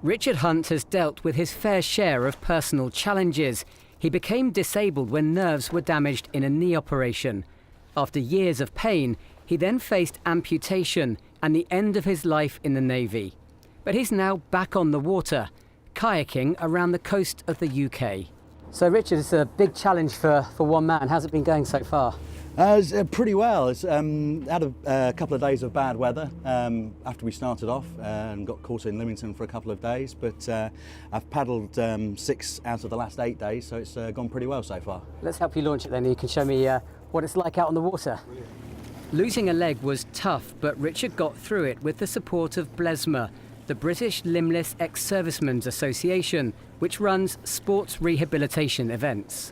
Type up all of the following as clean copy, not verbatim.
Richard Hunt has dealt with his fair share of personal challenges. He became disabled when nerves were damaged in a knee operation. After years of pain, he then faced amputation and the end of his life in the Navy. But he's now back on the water, kayaking around the coast of the UK. So Richard, it's a big challenge for one man. How's it been going so far? It's pretty well. It's had a couple of days of bad weather after we started off and got caught in Lymington for a couple of days, but I've paddled 6 out of the last 8 days, so it's gone pretty well so far. Let's help you launch it then. You can show me what it's like out on the water. Brilliant. Losing a leg was tough, but Richard got through it with the support of BLESMA, the British Limbless Ex-Servicemen's Association, which runs sports rehabilitation events.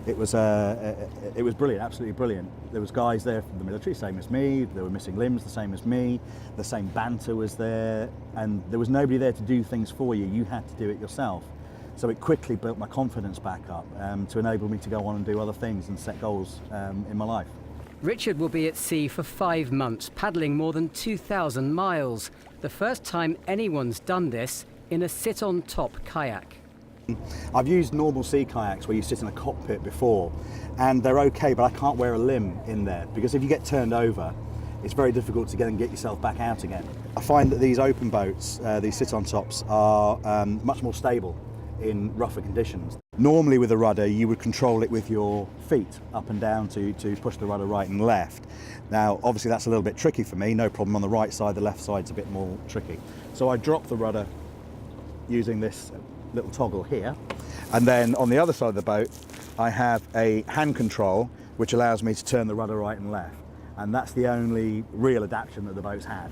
It was brilliant, absolutely brilliant. There was guys there from the military, same as me. They were missing limbs, the same as me. The same banter was there, and there was nobody there to do things for you. You had to do it yourself. So it quickly built my confidence back up to enable me to go on and do other things and set goals in my life. Richard will be at sea for 5 months, paddling more than 2,000 miles. The first time anyone's done this in a sit-on-top kayak. I've used normal sea kayaks where you sit in a cockpit before, and they're okay, but I can't wear a limb in there because if you get turned over, it's very difficult to get yourself back out again. I find that these open boats, these sit-on-tops, are much more stable in rougher conditions. Normally with a rudder you would control it with your feet up and down to push the rudder right and left. Now obviously that's a little bit tricky for me, no problem on the right side, the left side's a bit more tricky. So I drop the rudder using this little toggle here, and then on the other side of the boat I have a hand control which allows me to turn the rudder right and left, and that's the only real adaptation that the boat's had.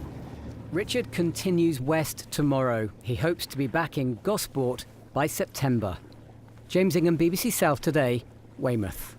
Richard continues west tomorrow. He hopes to be back in Gosport by September. James Ingham, BBC South Today, Weymouth.